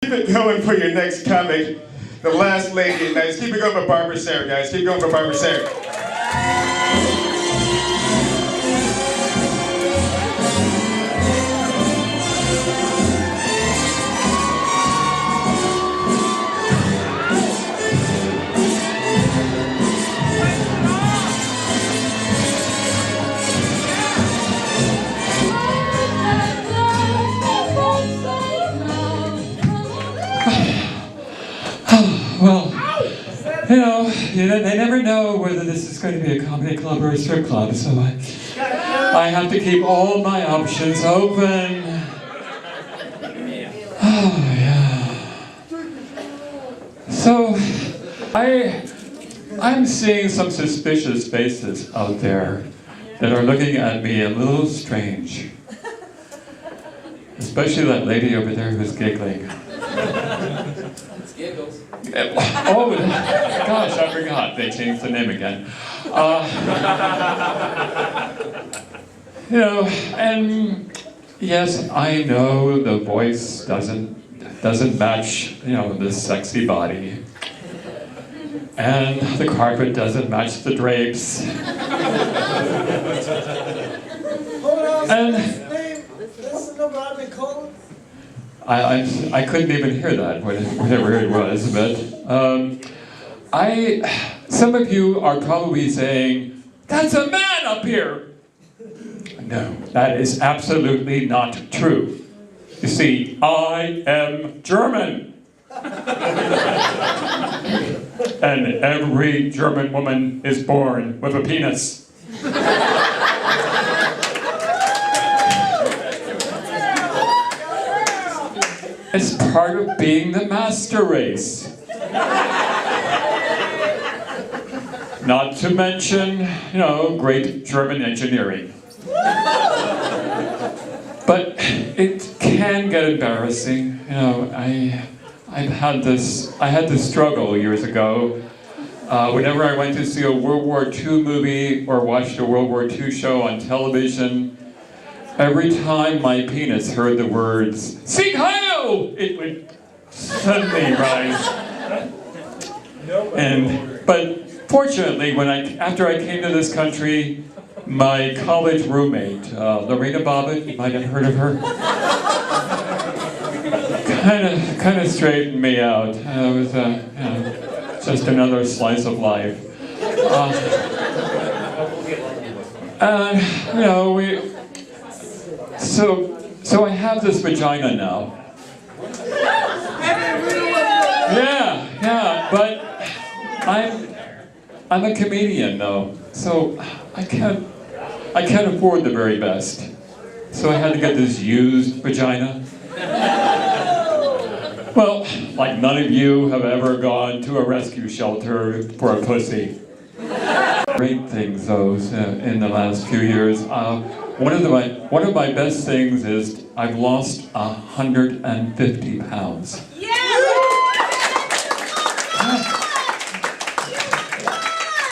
keep it going for your next comic. The last lady. Nice. Keep it going for Barbara Sehr, guys. Keep going for Barbara Sehr. Well, they never know whether this is going to be a comedy club or a strip club, so I have to keep all my options open. Oh, yeah. So, I'm seeing some suspicious faces out there that are looking at me a little strange. Especially that lady over there who's giggling. It's Giggles. Oh, gosh, I forgot. They changed the name again. And yes, I know the voice doesn't match, the sexy body. And the carpet doesn't match the drapes. Hold on, And this is the number I've been calling. I couldn't even hear that, whatever it was, but some of you are probably saying, "That's a man up here!" No, that is absolutely not true. You see, I am German. And every German woman is born with a penis. It's part of being the master race. Not to mention, great German engineering. But it can get embarrassing. I had this struggle years ago. Whenever I went to see a World War II movie or watched a World War II show on television, every time my penis heard the words, "Sieg Heil!" it would suddenly rise. But fortunately, after I came to this country, my college roommate, Lorena Bobbitt, you might have heard of her, kind of straightened me out. It was just another slice of life. So I have this vagina now. Yeah, but I'm a comedian though, so I can't afford the very best. So I had to get this used vagina. Well, like none of you have ever gone to a rescue shelter for a pussy. Great things though in the last few years. One of my best things is I've lost 150 pounds. Yeah!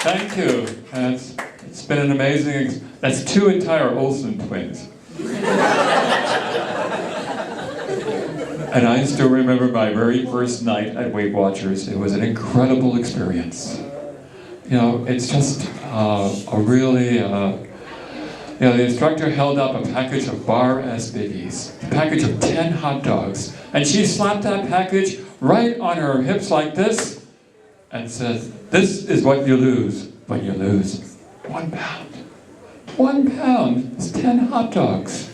Thank you. And it's been an amazing. That's 2 entire Olsen twins. And I still remember my very first night at Weight Watchers. It was an incredible experience. It's just a really. The instructor held up a package of bar S biggies, a package of 10 hot dogs, and she slapped that package right on her hips like this, and said, "This is what you lose when you lose 1 pound. 1 pound is 10 hot dogs."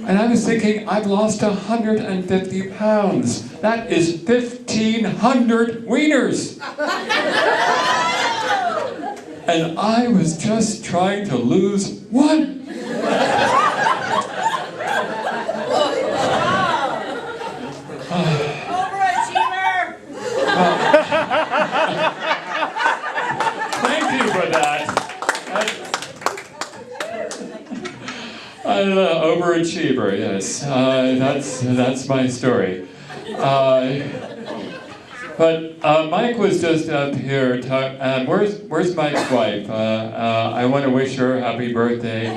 And I was thinking, I've lost 150 pounds. That is 1,500 wieners. And I was just trying to lose 1. Overachiever! Thank you for that. Overachiever, yes. That's my story. But Mike was just up here. Where's Mike's wife? I want to wish her happy birthday.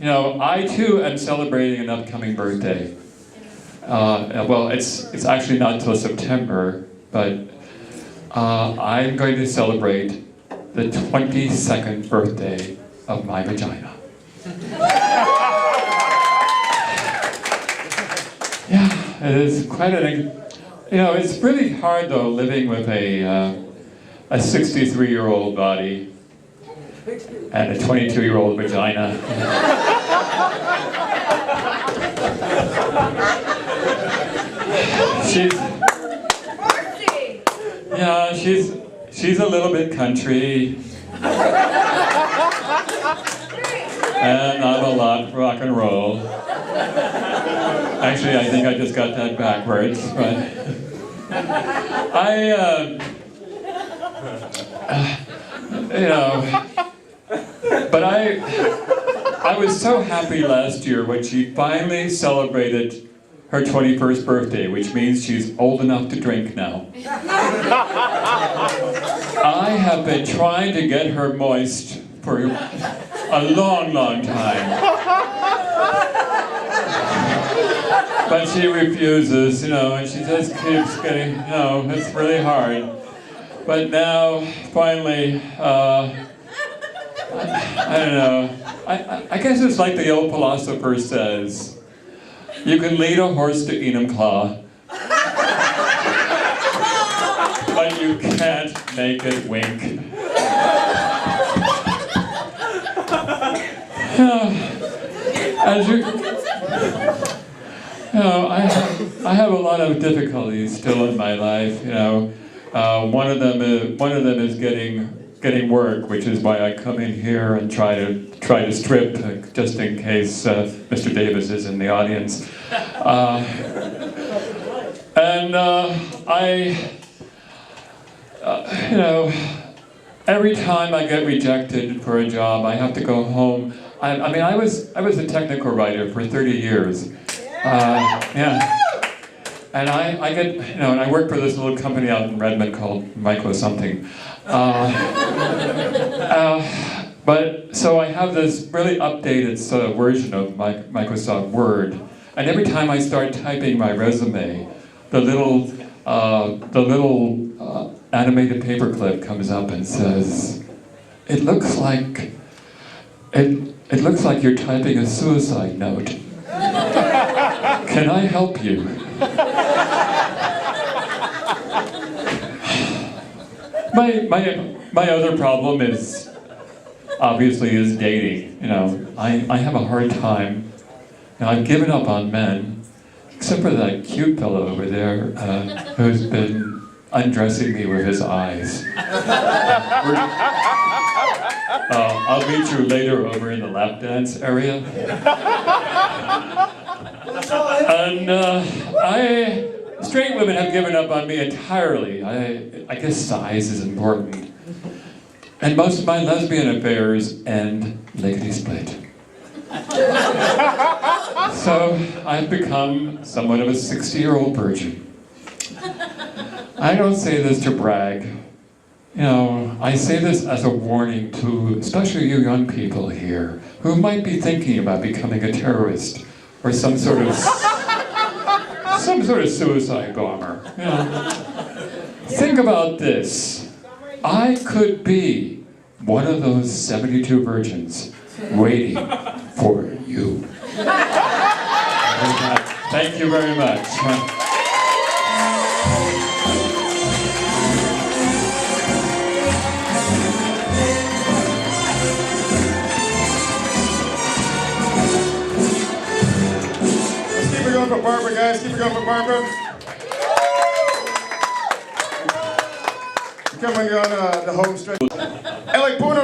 And you know, I too am celebrating an upcoming birthday. Well, it's actually not until September, but I'm going to celebrate the 22nd birthday of my vagina. Yeah, it is quite an, you know, it's really hard though living with a 63-year-old body and a 22-year-old vagina. She's a little bit country, and I'm a lot rock and roll. Actually, I think I just got that backwards, but you know, but I was so happy last year when she finally celebrated her 21st birthday, which means she's old enough to drink now. I have been trying to get her moist for a long, long time. But she refuses, you know, and she just keeps getting, you know, it's really hard. But now, finally, I don't know, I guess it's like the old philosopher says, you can lead a horse to Enumclaw, but you can't make it wink. As you know, I have a lot of difficulties still in my life. You know, one of them is getting work, which is why I come in here and try to strip, just in case Mr. Davis is in the audience. You know, every time I get rejected for a job, I have to go home. I mean, I was a technical writer for 30 years. Yeah. And I get, you know, and I work for this little company out in Redmond called Micro something. But so I have this really updated sort of version of Microsoft Word, and every time I start typing my resume, the little animated paperclip comes up and says, "It looks like you're typing a suicide note. Can I help you?" My other problem is dating. You know, I have a hard time. Now, I've given up on men, except for that cute fellow over there who's been undressing me with his eyes. I'll meet you later over in the lap dance area. And straight women have given up on me entirely. I guess size is important. And most of my lesbian affairs end lickety-split. So I've become somewhat of a 60-year-old virgin. I don't say this to brag. You know, I say this as a warning to especially you young people here who might be thinking about becoming a terrorist or some sort of suicide bomber. You know, think about this. I could be one of those 72 virgins waiting for you. Thank you very much. Keep it going for Barbara, guys. Keep it going for Barbara. Coming on the home stretch.